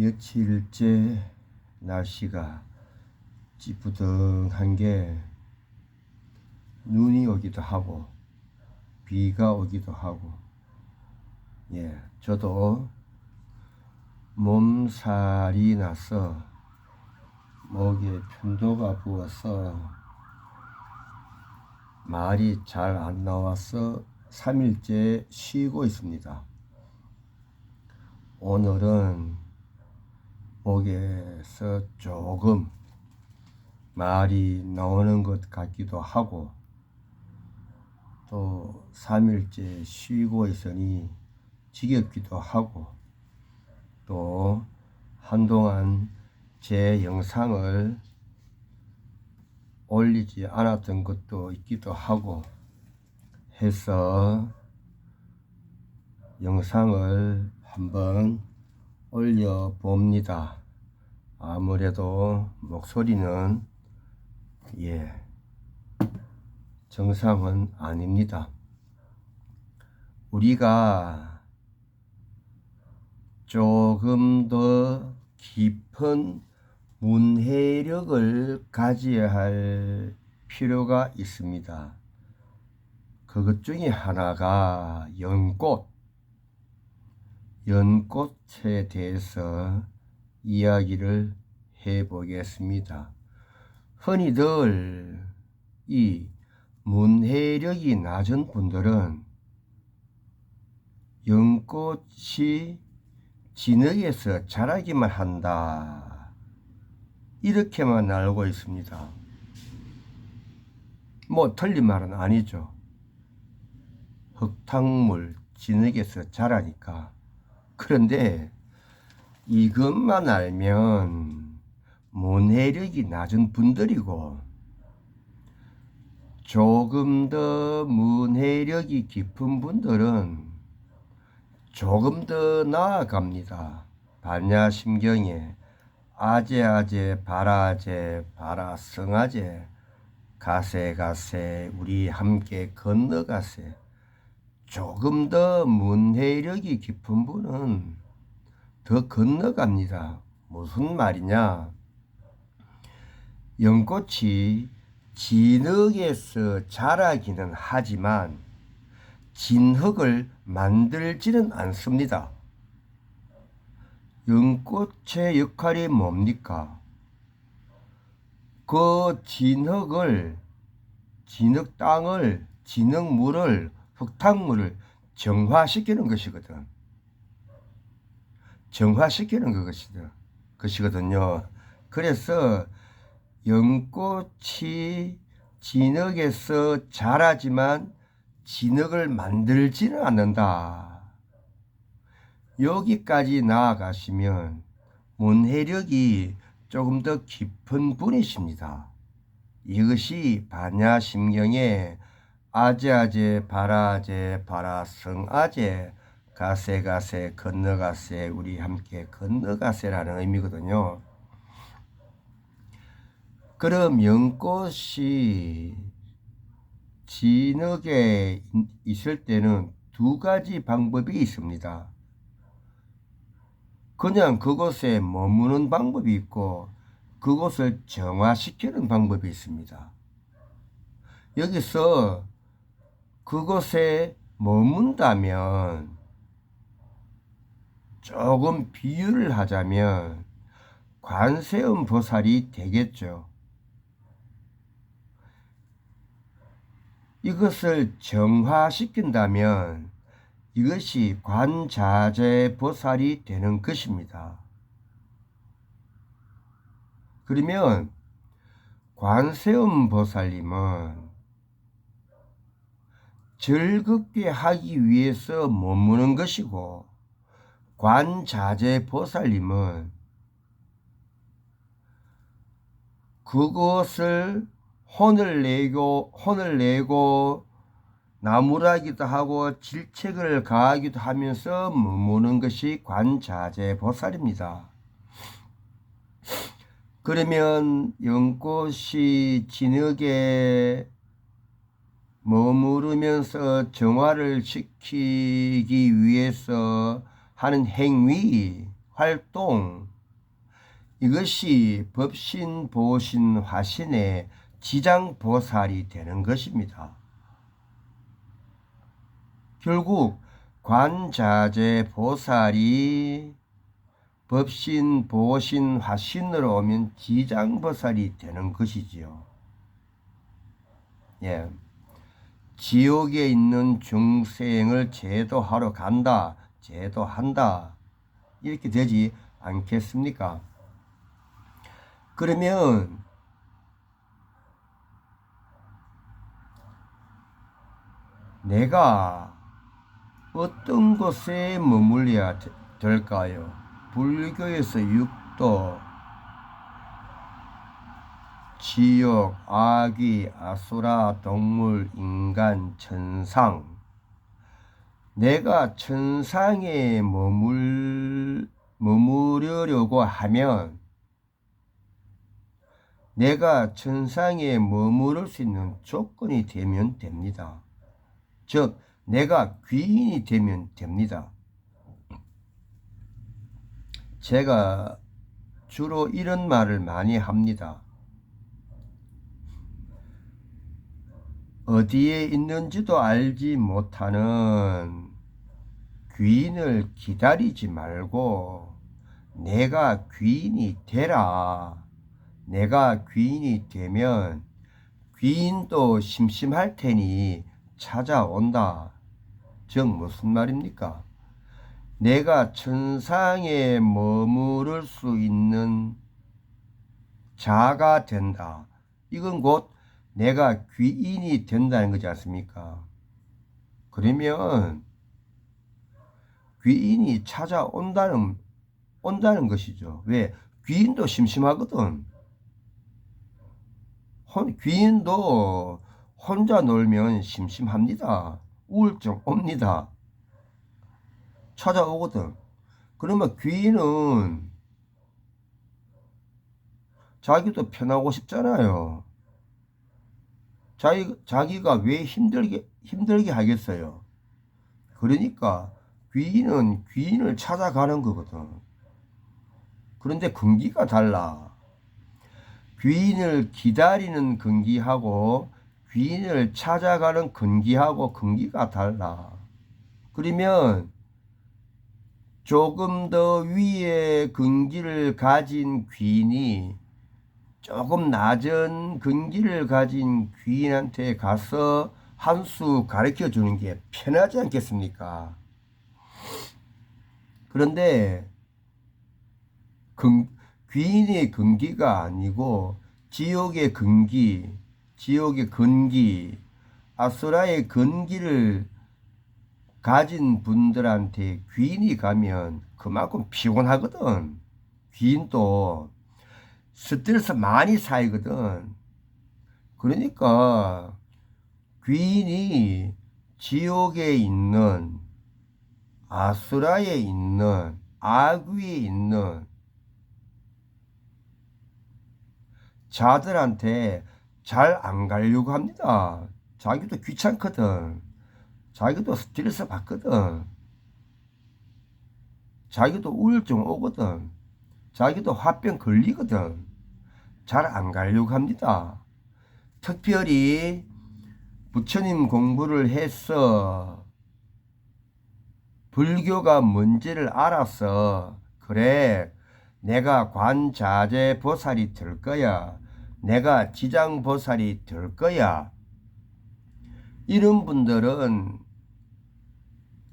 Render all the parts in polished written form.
며칠째 날씨가 찌뿌둥한 게 눈이 오기도 하고 비가 오기도 하고, 저도 몸살이 나서 목에 편도가 부어서 말이 잘 안 나와서 3일째 쉬고 있습니다. 오늘은 목에서 조금 말이 나오는 것 같기도 하고, 또 3일째 쉬고 있으니 지겹기도 하고, 또 한동안 제 영상을 올리지 않았던 것도 있기도 하고 해서 영상을 한번 올려봅니다. 아무래도 목소리는 정상은 아닙니다. 우리가 조금 더 깊은 문해력을 가져야 할 필요가 있습니다. 그것 중에 하나가 연꽃에 대해서 이야기를 해보겠습니다. 흔히들 이 문해력이 낮은 분들은 연꽃이 진흙에서 자라기만 한다, 이렇게만 알고 있습니다. 틀린 말은 아니죠. 흙탕물, 진흙에서 자라니까. 그런데 이것만 알면 문해력이 낮은 분들이고, 조금 더 문해력이 깊은 분들은 조금 더 나아갑니다. 반야심경에 아제아제 바라제 바라성아제 가세가세 우리 함께 건너가세. 조금 더 문해력이 깊은 분은 더 건너갑니다. 무슨 말이냐? 연꽃이 진흙에서 자라기는 하지만 진흙을 만들지는 않습니다. 연꽃의 역할이 뭡니까? 그 진흙 땅을, 진흙물을, 흙탕물을 정화시키는 것이거든. 것이거든요. 그래서 연꽃이 진흙에서 자라지만 진흙을 만들지는 않는다. 여기까지 나아가시면 문해력이 조금 더 깊은 분이십니다. 이것이 반야심경의 아제아제 바라제 바라성아제 가세가세 건너가세 우리 함께 건너가세라는 의미거든요. 그럼 연꽃이 진흙에 있을 때는 두 가지 방법이 있습니다. 그냥 그곳에 머무는 방법이 있고, 그곳을 정화시키는 방법이 있습니다. 여기서 그곳에 머문다면, 조금 비유를 하자면 관세음 보살이 되겠죠. 이것을 정화시킨다면 이것이 관자재 보살이 되는 것입니다. 그러면 관세음 보살님은 즐겁게 하기 위해서 머무는 것이고, 관자재 보살님은 그것을 혼을 내고 나무라기도 하고 질책을 가하기도 하면서 머무는 것이 관자재 보살입니다. 그러면 연꽃이 진흙에 머무르면서 정화를 시키기 위해서 하는 행위, 활동, 이것이 법신, 보신, 화신의 지장보살이 되는 것입니다. 결국 관자재 보살이 법신, 보신, 화신으로 오면 지장보살이 되는 것이지요. 예. 지옥에 있는 중생을 제도하러 간다, 제도한다, 이렇게 되지 않겠습니까? 그러면 내가 어떤 곳에 머물러야 될까요? 불교에서 육도, 지옥, 아귀, 아수라, 동물, 인간, 천상. 내가 천상에 머무르려고 하면 내가 천상에 머무를 수 있는 조건이 되면 됩니다. 즉, 내가 귀인이 되면 됩니다. 제가 주로 이런 말을 많이 합니다. 어디에 있는지도 알지 못하는 귀인을 기다리지 말고 내가 귀인이 되라. 내가 귀인이 되면 귀인도 심심할 테니 찾아온다. 즉 무슨 말입니까? 내가 천상에 머무를 수 있는 자가 된다. 이건 곧 내가 귀인이 된다는 거지 않습니까? 그러면 귀인이 찾아온다는 것이죠. 왜? 귀인도 심심하거든. 귀인도 혼자 놀면 심심합니다. 우울증 옵니다. 찾아오거든. 그러면 귀인은 자기도 편하고 싶잖아요. 자기가 왜 힘들게 하겠어요? 그러니까 귀인은 귀인을 찾아가는 거거든. 그런데 근기가 달라. 귀인을 기다리는 근기하고 귀인을 찾아가는 근기가 달라. 그러면 조금 더 위에 근기를 가진 귀인이 조금 낮은 근기를 가진 귀인한테 가서 한 수 가르쳐 주는 게 편하지 않겠습니까? 그런데 귀인의 근기가 아니고 지옥의 근기, 아수라의 근기를 가진 분들한테 귀인이 가면 그만큼 피곤하거든. 귀인도 스트레스 많이 쌓이거든. 그러니까 귀인이 지옥에 있는, 아수라에 있는, 아귀에 있는 자들한테 잘 안 가려고 합니다. 자기도 귀찮거든. 자기도 스트레스 받거든. 자기도 우울증 오거든. 자기도 화병 걸리거든. 잘 안 가려고 합니다. 특별히 부처님 공부를 해서 불교가 뭔지를 알아서 그래, 내가 관자재 보살이 될 거야. 내가 지장 보살이 될 거야. 이런 분들은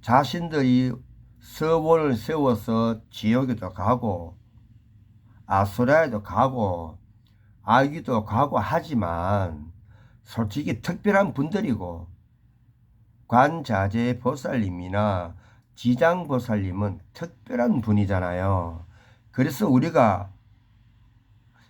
자신들이 서원을 세워서 지옥에도 가고 아수라에도 가고 아귀도 가고 하지만 솔직히 특별한 분들이고 관자재 보살님이나 지장 보살님은 특별한 분이잖아요. 그래서 우리가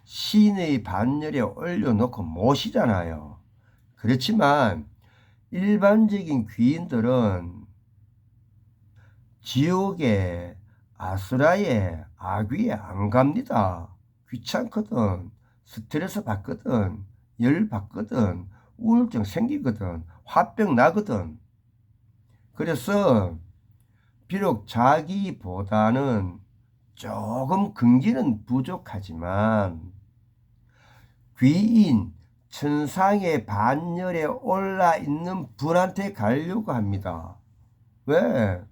신의 반열에 올려놓고 모시잖아요. 그렇지만 일반적인 귀인들은 지옥에, 아수라에, 아귀에 안 갑니다. 귀찮거든. 스트레스 받거든. 열 받거든. 우울증 생기거든. 화병 나거든. 그래서 비록 자기보다는 조금 근기는 부족하지만 귀인 천상의 반열에 올라 있는 분한테 가려고 합니다. 왜?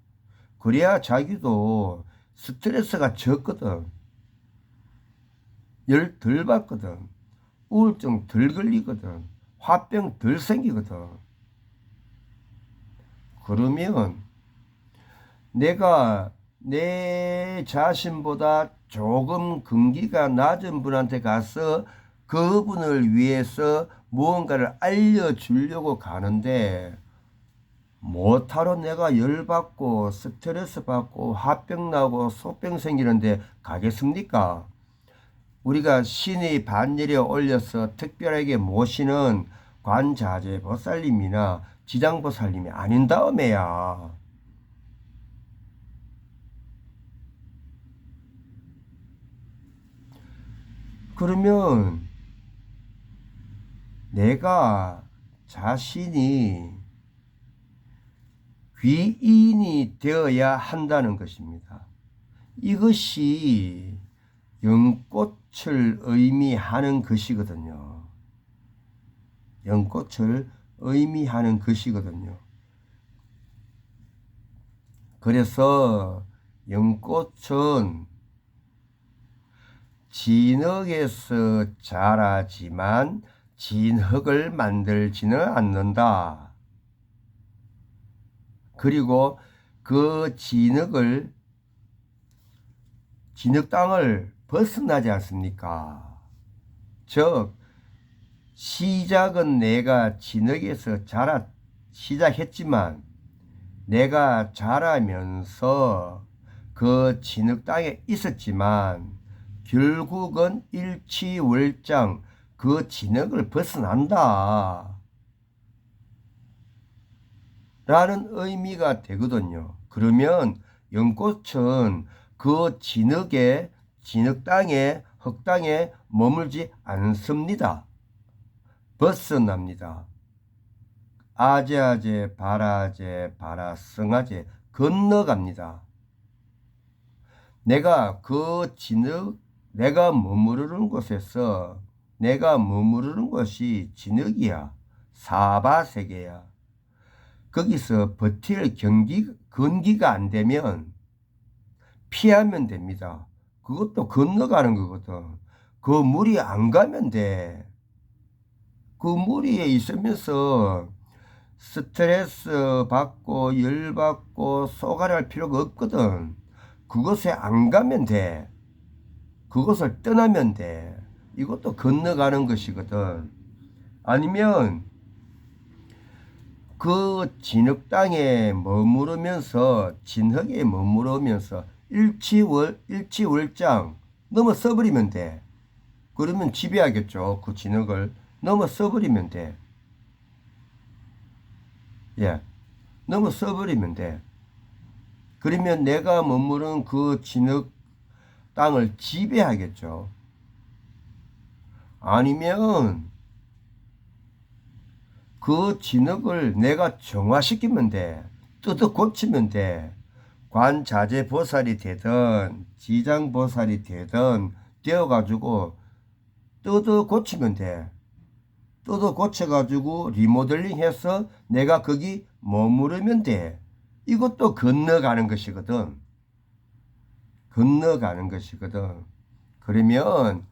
그래야 자기도 스트레스가 적거든. 열 덜 받거든. 우울증 덜 걸리거든. 화병 덜 생기거든. 그러면 내가 내 자신보다 조금 근기가 낮은 분한테 가서 그분을 위해서 무언가를 알려주려고 가는데 못하러 내가 열받고 스트레스 받고 화병 나고 소병 생기는데 가겠습니까? 우리가 신의 반열에 올려서 특별하게 모시는 관자재 보살님이나 지장보살님이 아닌 다음에야 그러면 내가 자신이 귀인이 되어야 한다는 것입니다. 이것이 연꽃을 의미하는 것이거든요. 연꽃을 의미하는 것이거든요. 그래서 연꽃은 진흙에서 자라지만 진흙을 만들지는 않는다. 그리고 그 진흙 땅을 벗어나지 않습니까? 즉 시작은 내가 진흙에서 시작했지만 내가 자라면서 그 진흙 땅에 있었지만 결국은 일치월장 그 진흙을 벗어난다 라는 의미가 되거든요. 그러면 연꽃은 그 진흙 땅에 흙땅에 머물지 않습니다. 벗어납니다. 아제아제 바라제 바라성아제 건너갑니다. 내가 그 내가 머무르는 곳에서 내가 머무르는 곳이 진흙이야. 사바세계야. 거기서 버틸 근기가 안 되면 피하면 됩니다. 그것도 건너가는 거거든. 그 물이 안 가면 돼. 그 무리에 있으면서 스트레스 받고 열 받고 쏘가리할 필요가 없거든. 그곳에 안 가면 돼. 그곳을 떠나면 돼. 이것도 건너가는 것이거든. 아니면 그 진흙 땅에 머무르면서 진흙에 머무르면서 일치월장 넘어 써버리면 돼. 그러면 지배하겠죠. 그 진흙을 넘어 써버리면 돼. 예, 넘어 써버리면 돼. 그러면 내가 머무른 그 진흙 땅을 지배하겠죠. 아니면 그 진흙을 내가 정화시키면 돼. 뜯어 고치면 돼. 관자재 보살이 되든 지장 보살이 되든 되어가지고 뜯어 고치면 돼. 뜯어 고쳐가지고 리모델링 해서 내가 거기 머무르면 돼. 이것도 건너가는 것이거든. 건너가는 것이거든. 그러면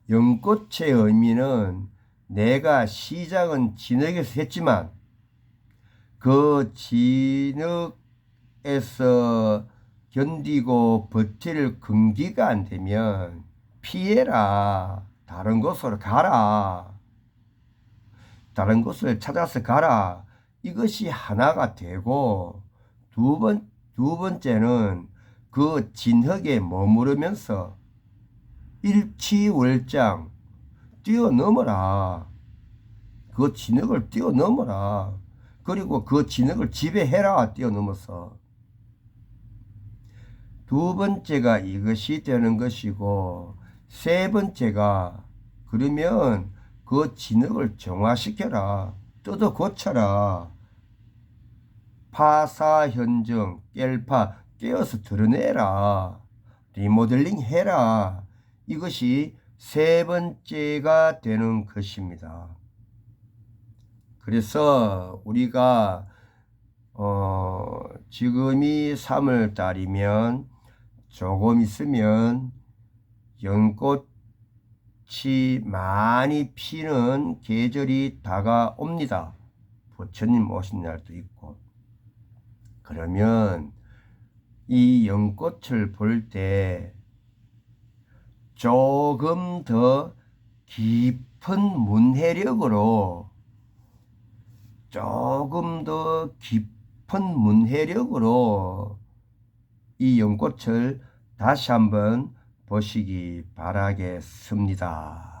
연꽃의 의미는 내가 시작은 진흙에서 했지만 그 진흙에서 견디고 버틸 근기가 안 되면 피해라. 다른 곳으로 가라. 다른 곳을 찾아서 가라. 이것이 하나가 되고 두 번째는 그 진흙에 머무르면서 일치월장 뛰어넘어라. 그 진흙을 뛰어넘어라. 그리고 그 진흙을 지배해라. 뛰어넘어서. 두 번째가 이것이 되는 것이고 세 번째가 그러면 그 진흙을 정화시켜라. 뜯어 고쳐라. 파사현정 깰파 깨어서 드러내라. 리모델링 해라. 이것이 세 번째가 되는 것입니다. 그래서 우리가 지금이 3월 달이면 조금 있으면 연꽃이 많이 피는 계절이 다가옵니다. 부처님 오신 날도 있고. 그러면 이 연꽃을 볼 때 조금 더 깊은 문해력으로 이 연꽃을 다시 한번 보시기 바라겠습니다.